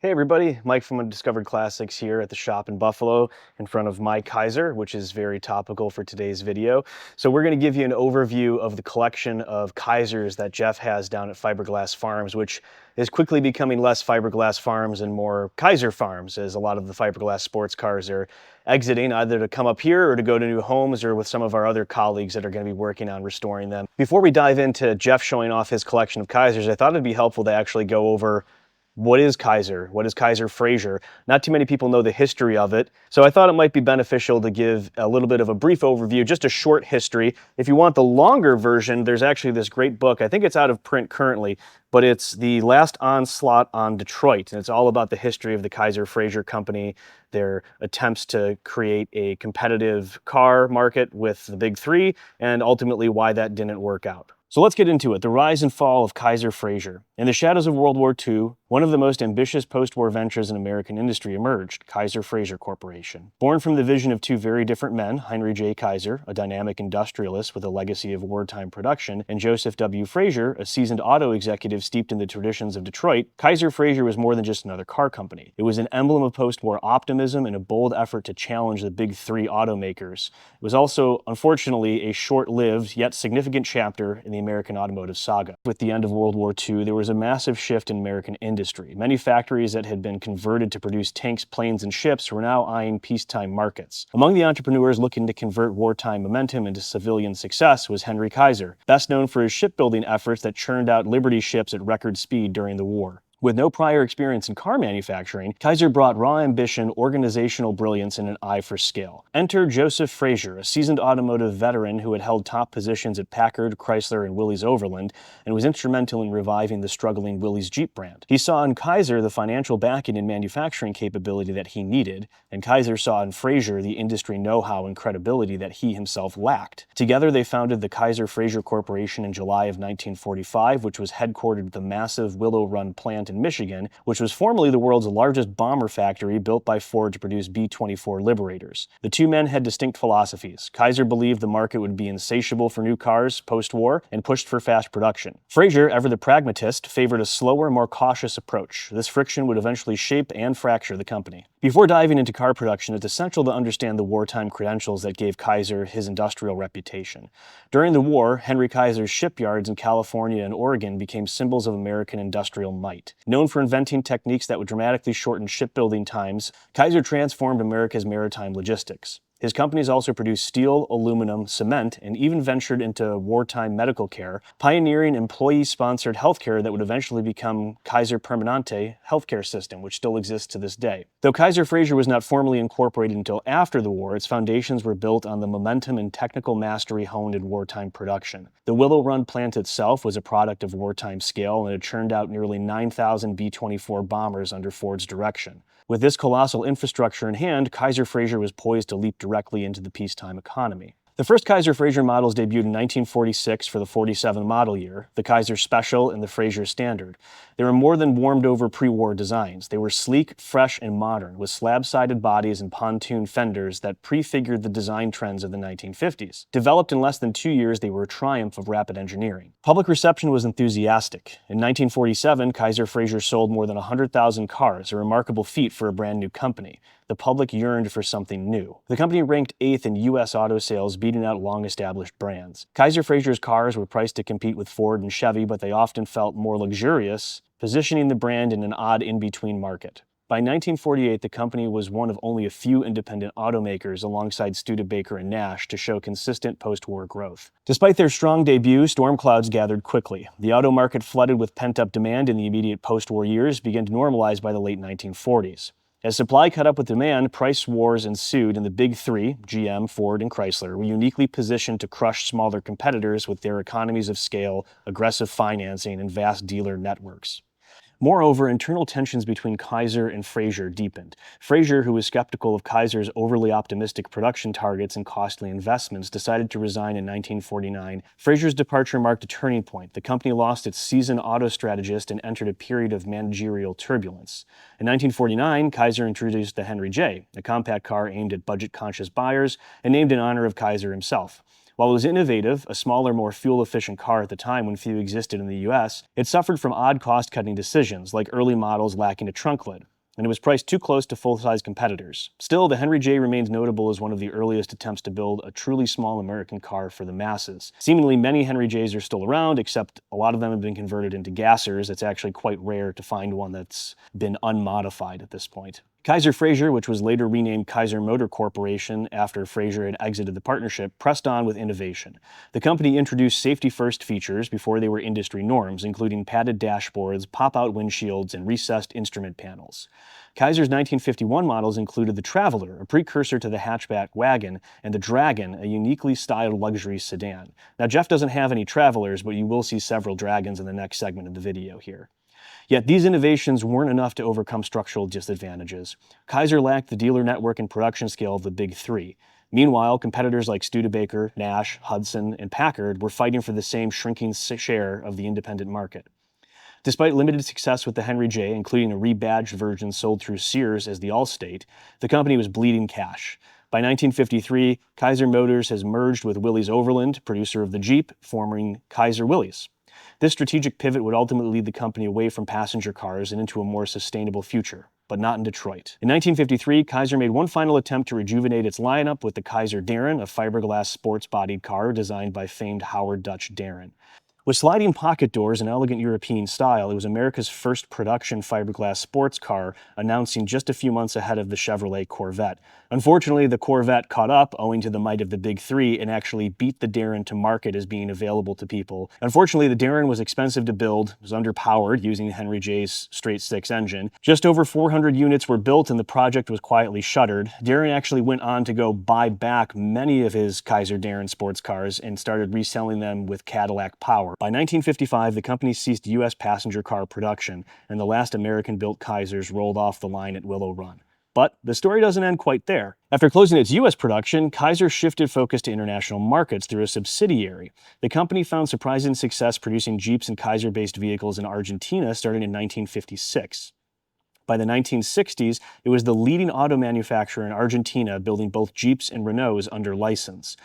Hey everybody, Mike from Undiscovered Classics here at the shop in Buffalo in front of my Kaiser, which is very topical for today's video. So we're going to give you an overview of the collection of Kaisers that Jeff has down at Fiberglass Farms, which is quickly becoming less Fiberglass Farms and more Kaiser Farms, as a lot of the fiberglass sports cars are exiting, either to come up here or to go to new homes, or with some of our other colleagues that are going to be working on restoring them. Before we dive into Jeff showing off his collection of Kaisers, I thought it'd be helpful to actually go over what is Kaiser? What is Kaiser-Frazer? Not too many people know the history of it, so I thought it might be beneficial to give a little bit of a brief overview, just a short history. If you want the longer version, there's actually this great book. I think it's out of print currently, but it's The Last Onslaught on Detroit, and it's all about the history of the Kaiser-Frazer company, their attempts to create a competitive car market with the big three, and ultimately why that didn't work out. So let's get into it. The rise and fall of Kaiser-Frazer. In the shadows of World War II, one of the most ambitious post-war ventures in American industry emerged, Kaiser-Frazer Corporation. Born from the vision of two very different men, Henry J. Kaiser, a dynamic industrialist with a legacy of wartime production, and Joseph W. Frazer, a seasoned auto executive steeped in the traditions of Detroit, Kaiser-Frazer was more than just another car company. It was an emblem of post-war optimism and a bold effort to challenge the big three automakers. It was also, unfortunately, a short-lived yet significant chapter in the American automotive saga. With the end of World War II, there was a massive shift in American industry. Many factories that had been converted to produce tanks, planes, and ships were now eyeing peacetime markets. Among the entrepreneurs looking to convert wartime momentum into civilian success was Henry Kaiser, best known for his shipbuilding efforts that churned out Liberty ships at record speed during the war. With no prior experience in car manufacturing, Kaiser brought raw ambition, organizational brilliance, and an eye for scale. Enter Joseph Frazer, a seasoned automotive veteran who had held top positions at Packard, Chrysler, and Willys Overland, and was instrumental in reviving the struggling Willys Jeep brand. He saw in Kaiser the financial backing and manufacturing capability that he needed, and Kaiser saw in Frazer the industry know-how and credibility that he himself lacked. Together they founded the Kaiser-Frazer Corporation in July of 1945, which was headquartered at the massive Willow Run plant in Michigan, which was formerly the world's largest bomber factory built by Ford to produce B-24 Liberators. The two men had distinct philosophies. Kaiser believed the market would be insatiable for new cars post-war and pushed for fast production. Frazer, ever the pragmatist, favored a slower, more cautious approach. This friction would eventually shape and fracture the company. Before diving into car production, it's essential to understand the wartime credentials that gave Kaiser his industrial reputation. During the war, Henry Kaiser's shipyards in California and Oregon became symbols of American industrial might. Known for inventing techniques that would dramatically shorten shipbuilding times, Kaiser transformed America's maritime logistics. His companies also produced steel, aluminum, cement, and even ventured into wartime medical care, pioneering employee-sponsored healthcare that would eventually become Kaiser Permanente healthcare system, which still exists to this day. Though Kaiser-Frazer was not formally incorporated until after the war, its foundations were built on the momentum and technical mastery honed in wartime production. The Willow Run plant itself was a product of wartime scale, and it churned out nearly 9,000 B-24 bombers under Ford's direction. With this colossal infrastructure in hand, Kaiser-Frazer was poised to leap directly into the peacetime economy. The first Kaiser-Frazer models debuted in 1946 for the 47 model year, the Kaiser Special and the Frazer Standard. They were more than warmed-over pre-war designs. They were sleek, fresh, and modern, with slab-sided bodies and pontoon fenders that prefigured the design trends of the 1950s. Developed in less than 2 years, they were a triumph of rapid engineering. Public reception was enthusiastic. In 1947, Kaiser-Frazer sold more than 100,000 cars, a remarkable feat for a brand new company. The public yearned for something new. The company ranked 8th in U.S. auto sales, beating out long-established brands. Kaiser-Frazer's cars were priced to compete with Ford and Chevy, but they often felt more luxurious, positioning the brand in an odd in-between market. By 1948, the company was one of only a few independent automakers alongside Studebaker and Nash to show consistent post-war growth. Despite their strong debut, storm clouds gathered quickly. The auto market, flooded with pent-up demand in the immediate post-war years, began to normalize by the late 1940s. As supply caught up with demand, price wars ensued, and the big three, GM, Ford, and Chrysler, were uniquely positioned to crush smaller competitors with their economies of scale, aggressive financing, and vast dealer networks. Moreover, internal tensions between Kaiser and Frazer deepened. Frazer, who was skeptical of Kaiser's overly optimistic production targets and costly investments, decided to resign in 1949. Frazer's departure marked a turning point. The company lost its seasoned auto strategist and entered a period of managerial turbulence. In 1949, Kaiser introduced the Henry J, a compact car aimed at budget-conscious buyers and named in honor of Kaiser himself. While it was innovative, a smaller, more fuel-efficient car at the time when few existed in the US, it suffered from odd cost-cutting decisions, like early models lacking a trunk lid, and it was priced too close to full-size competitors. Still, the Henry J remains notable as one of the earliest attempts to build a truly small American car for the masses. Seemingly, many Henry Js are still around, except a lot of them have been converted into gassers. It's actually quite rare to find one that's been unmodified at this point. KaiserFrazer, which was later renamed Kaiser-Motor Corporation after Frazer had exited the partnership, pressed on with innovation. The company introduced safety-first features before they were industry norms, including padded dashboards, pop-out windshields, and recessed instrument panels. Kaiser's 1951 models included the Traveler, a precursor to the hatchback wagon, and the Dragon, a uniquely styled luxury sedan. Now, Jeff doesn't have any Travelers, but you will see several Dragons in the next segment of the video here. Yet these innovations weren't enough to overcome structural disadvantages. Kaiser lacked the dealer network and production scale of the Big Three. Meanwhile, competitors like Studebaker, Nash, Hudson, and Packard were fighting for the same shrinking share of the independent market. Despite limited success with the Henry J, including a rebadged version sold through Sears as the Allstate, the company was bleeding cash. By 1953, Kaiser Motors has merged with Willys Overland, producer of the Jeep, forming Kaiser Willys. This strategic pivot would ultimately lead the company away from passenger cars and into a more sustainable future, but not in Detroit. In 1953, Kaiser made one final attempt to rejuvenate its lineup with the Kaiser Darren, a fiberglass sports-bodied car designed by famed Howard Dutch Darren. With sliding pocket doors and elegant European style, it was America's first production fiberglass sports car, announcing just a few months ahead of the Chevrolet Corvette. Unfortunately, the Corvette caught up, owing to the might of the Big Three, and actually beat the Darren to market as being available to people. Unfortunately, the Darren was expensive to build, was underpowered using Henry J's straight-six engine. Just over 400 units were built and the project was quietly shuttered. Darren actually went on to go buy back many of his Kaiser Darren sports cars and started reselling them with Cadillac power. By 1955, the company ceased U.S. passenger car production, and the last American-built Kaisers rolled off the line at Willow Run. But the story doesn't end quite there. After closing its U.S. production, Kaiser shifted focus to international markets through a subsidiary. The company found surprising success producing Jeeps and Kaiser-based vehicles in Argentina starting in 1956. By the 1960s, it was the leading auto manufacturer in Argentina, building both Jeeps and Renaults under license.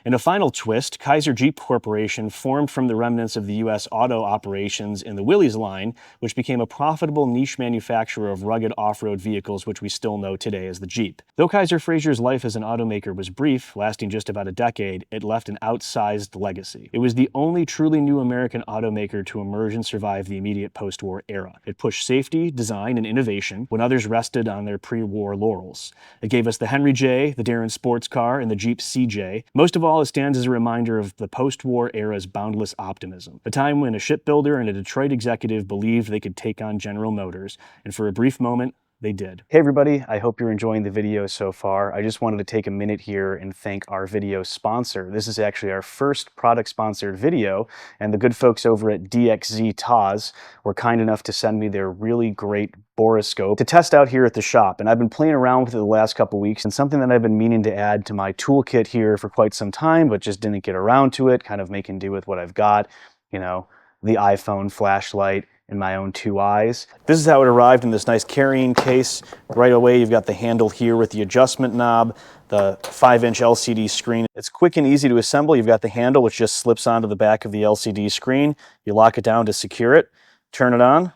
In a final twist, Kaiser Jeep Corporation formed from the remnants of the U.S. auto operations in the Willys line, which became a profitable niche manufacturer of rugged off-road vehicles, which we still know today as the Jeep. Though Kaiser-Frazer's life as an automaker was brief, lasting just about a decade, it left an outsized legacy. It was the only truly new American automaker to emerge and survive the immediate post-war era. It pushed safety, design, and innovation when others rested on their pre-war laurels. It gave us the Henry J, the Darren sports car, and the Jeep CJ. Most of all, it stands as a reminder of the post-war era's boundless optimism, a time when a shipbuilder and a Detroit executive believed they could take on General Motors, and for a brief moment, they did. Hey everybody, I hope you're enjoying the video so far. I just wanted to take a minute here and thank our video sponsor. This is actually our first product-sponsored video, and the good folks over at DXZ TAWS were kind enough to send me their really great Boroscope to test out here at the shop. And I've been playing around with it the last couple weeks, and something that I've been meaning to add to my toolkit here for quite some time, but just didn't get around to it, kind of making do with what I've got, you know, the iPhone flashlight, and my own two eyes. This is how it arrived in this nice carrying case. Right away, you've got the handle here with the adjustment knob, the 5-inch LCD screen. It's quick and easy to assemble. You've got the handle, which just slips onto the back of the LCD screen. You lock it down to secure it, turn it on,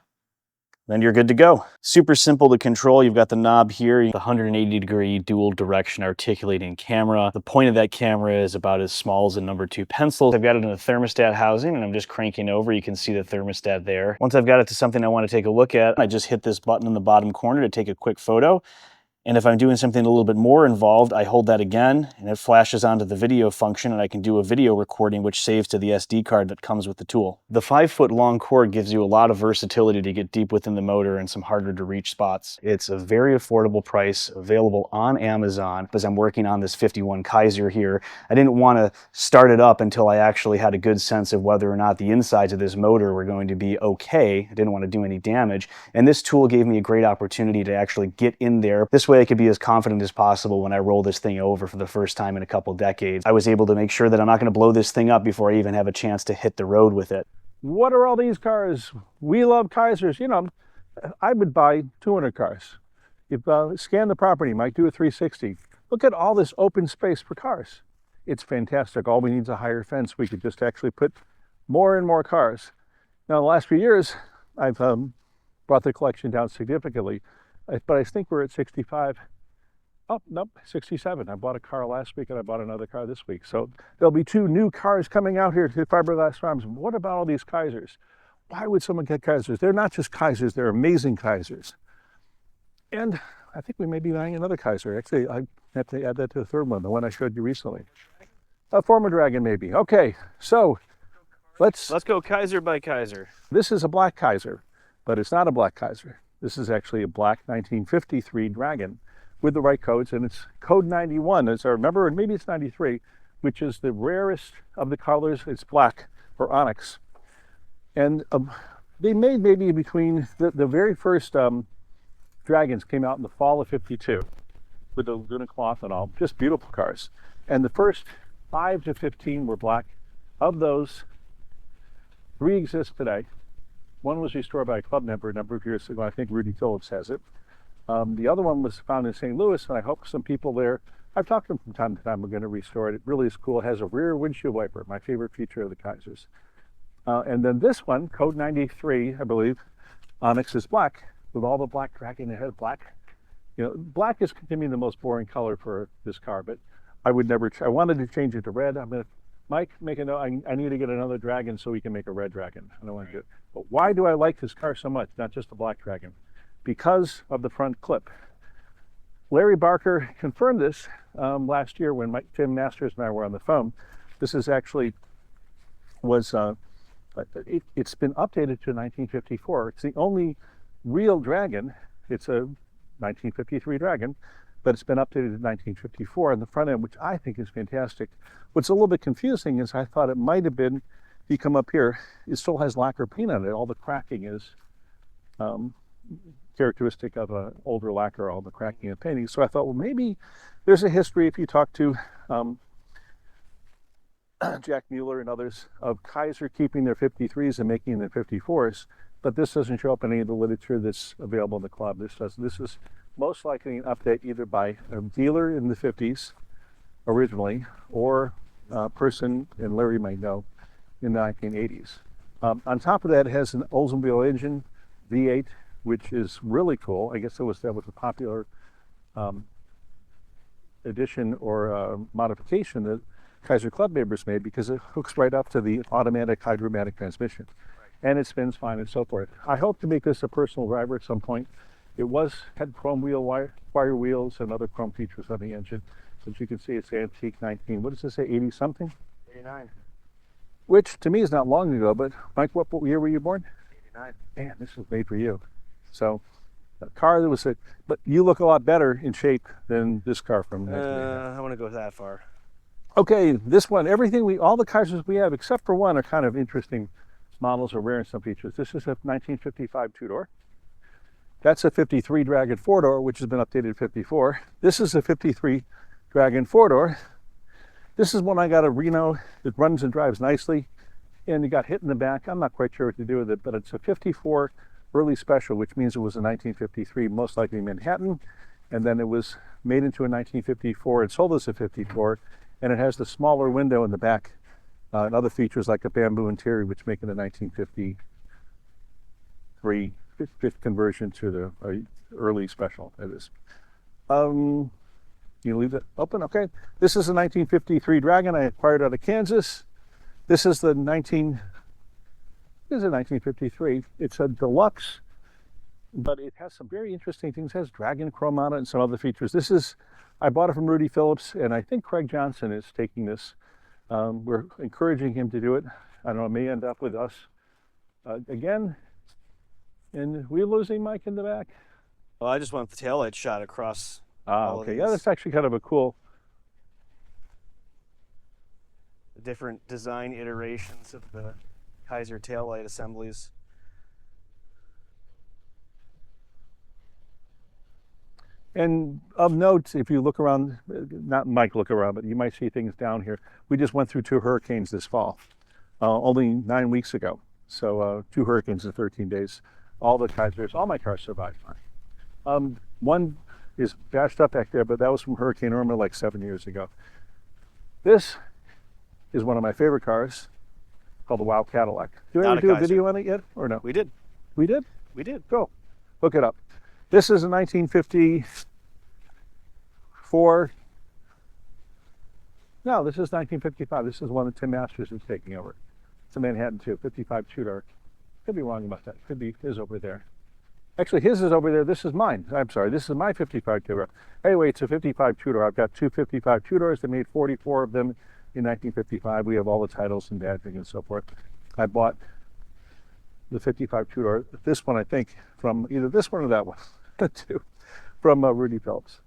then you're good to go. Super simple to control. You've got the knob here, the 180-degree dual direction articulating camera. The point of that camera is about as small as a number 2 pencil. I've got it in a thermostat housing and I'm just cranking over. You can see the thermostat there. Once I've got it to something I want to take a look at, I just hit this button in the bottom corner to take a quick photo. And if I'm doing something a little bit more involved, I hold that again and it flashes onto the video function and I can do a video recording which saves to the SD card that comes with the tool. The 5-foot long cord gives you a lot of versatility to get deep within the motor and some harder to reach spots. It's a very affordable price, available on Amazon. Because I'm working on this 51 Kaiser here, I didn't want to start it up until I actually had a good sense of whether or not the insides of this motor were going to be okay. I didn't want to do any damage. And this tool gave me a great opportunity to actually get in there. This way I could be as confident as possible when I roll this thing over for the first time in a couple decades. I was able to make sure that I'm not going to blow this thing up before I even have a chance to hit the road with it. What are all these cars? We love Kaisers. You know, I would buy 200 cars. You scan the property, might do a 360. Look at all this open space for cars. it's fantastic. All we need is a higher fence. We could just actually put more and more cars. Now, the last few years, I've brought the collection down significantly, but I think we're at 65. Oh, nope, 67. I bought a car last week and I bought another car this week. So there'll be 2 new cars coming out here to Fiberglass Farms. What about all these Kaisers? Why would someone get Kaisers? They're not just Kaisers, they're amazing Kaisers. And I think we may be buying another Kaiser. Actually, I have to add that to the third one, the one I showed you recently. A former Dragon, maybe. Okay, so let's go Kaiser by Kaiser. This is a black Kaiser, but it's not a black Kaiser. This is actually a black 1953 Dragon with the right codes, and it's code 91, as I remember, and maybe it's 93, which is the rarest of the colors. It's black, or onyx. And they made maybe between the very first Dragons came out in the fall of 52 with the Laguna cloth and all, just beautiful cars. And the first 5 to 15 were black. Of those, 3 exist today. One was restored by a club member a number of years ago. I think Rudy Phillips has it. The other one was found in St. Louis, and I hope some people there, I've talked to them from time to time, we're going to restore it. It really is cool. It has a rear windshield wiper, my favorite feature of the Kaisers. And then this one, code 93, I believe, onyx is black, with all the black Dragon ahead, black. You know, black is continuing the most boring color for this car, but I would never, I wanted to change it to red. I'm going to, Mike, make a note, I need to get another Dragon so we can make a red Dragon. I don't want to do it. But why do I like this car so much, not just the black Dragon? Because of the front clip. Larry Barker confirmed this last year when Tim Masters and I were on the phone. This is actually, it's been updated to 1954. It's the only real Dragon. It's a 1953 Dragon, but it's been updated to 1954 on the front end, which I think is fantastic. What's a little bit confusing is I thought it might have been, if you come up here, it still has lacquer paint on it. All the cracking is characteristic of an older lacquer, all the cracking and painting. So I thought, well, maybe there's a history, if you talk to Jack Mueller and others, of Kaiser keeping their 53s and making their 54s, but this doesn't show up in any of the literature that's available in the club. This is most likely an update either by a dealer in the 50s originally, or a person, and Larry might know, in the 1980s. On top of that, it has an Oldsmobile engine, V8, which is really cool. I guess that was a popular addition or modification that Kaiser club members made, because it hooks right up to the automatic hydromatic transmission. Right. And it spins fine and so forth. I hope to make this a personal driver at some point. It had chrome wire wheels and other chrome features on the engine. As you can see, it's antique 19, what does it say, 80 something? 89. Which to me is not long ago, but Mike, what year were you born? 89. Man, this was made for you. So, a car that was, but you look a lot better in shape than this car from. I want to go that far. Okay, this one, all the Kaisers we have, except for one, are kind of interesting models or rare in some features. This is a 1955 two-door. That's a 53 Dragon four-door, which has been updated to 54. This is a 53 Dragon four-door. This is one I got a Reno. It runs and drives nicely, and it got hit in the back. I'm not quite sure what to do with it, but it's a 54 early special, which means it was a 1953, most likely Manhattan, and then it was made into a 1954 and sold as a 54, and it has the smaller window in the back and other features like a bamboo interior, which make it a 1953 fifth conversion to the early special. It is. You leave it open? Okay. This is a 1953 Dragon I acquired out of Kansas. This is the 1953. It's a deluxe, but it has some very interesting things. It has Dragon chrome on it and some other features. I bought it from Rudy Phillips, and I think Craig Johnson is taking this. We're encouraging him to do it. I don't know, it may end up with us again. And we're losing Mike in the back. Well, I just want the taillight shot across. Okay. Yeah, that's actually kind of a cool. The different design iterations of the Kaiser taillight assemblies. And of note, if you look around, not Mike look around, but you might see things down here. We just went through 2 hurricanes this fall, only 9 weeks ago. So 2 hurricanes in 13 days. All my cars survived fine. One is bashed up back there, but that was from Hurricane Irma like 7 years ago. This is one of my favorite cars called the Wow Cadillac. Did we Not ever a do a Kaiser. video on it yet or no? We did. We did? We did. Go. Look it up. This is a 1954. No, this is 1955. This is one that Tim Masters is taking over. It's a Manhattan 2, 55 two-door. Could be wrong about that. Could be his over there. Actually, his is over there. This is mine. I'm sorry. This is my 55 two-door. Anyway, it's a 55 two-door. I've got two 55 two-doors. They made 44 of them in 1955. We have all the titles and badging and so forth. I bought the 55 two-door, this one I think, from either this one or that one, the two, from Rudy Phillips.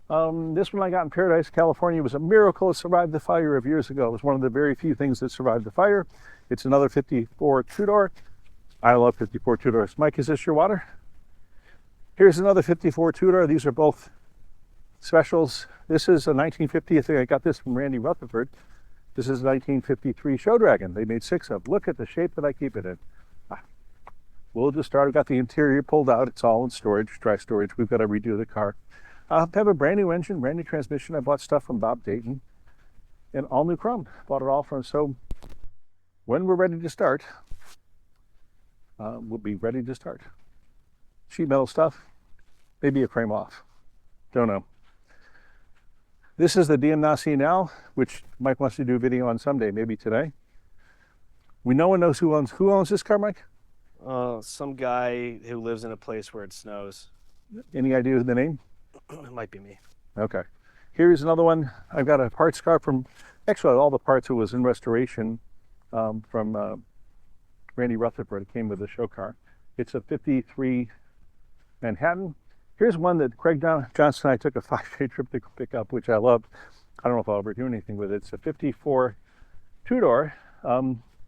This one I got in Paradise, California. It was a miracle. It survived the fire of years ago. It was one of the very few things that survived the fire. It's another 54 two-door. I love 54 two-doors. Mike, is this your water? Here's another 54 two-door. These are both specials. This is a 1950. I think I got this from Randy Rutherford. This is a 1953 Show Dragon. They made 6 of them. Look at the shape that I keep it in. We'll just start. I've got the interior pulled out. It's all in storage, dry storage. We've got to redo the car. I have a brand new engine, brand new transmission. I bought stuff from Bob Dayton and all new chrome. Bought it all from. So when we're ready to start, we'll be ready to start. Sheet metal stuff, maybe a frame off. Don't know. This is the DMNAC now, which Mike wants to do a video on someday, maybe today. No one knows who owns this car, Mike? Some guy who lives in a place where it snows. Any idea of the name? It might be me. Okay. Here's another one. I've got a parts car from, actually all the parts it was in restoration from Randy Rutherford. It came with the show car. It's a 53 Manhattan. Here's one that Craig Johnson and I took a 5-day trip to pick up, which I loved. I don't know if I'll ever do anything with it. It's a 54 two-door.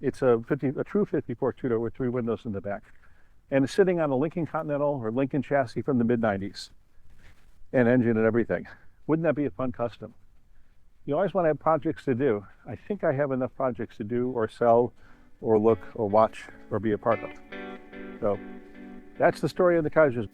It's a true 54 two-door with 3 windows in the back. And it's sitting on a Lincoln Continental or Lincoln chassis from the mid-90s. And engine and everything. Wouldn't that be a fun custom? You always want to have projects to do. I think I have enough projects to do or sell or look or watch or be a part of. So that's the story of the Kaisers.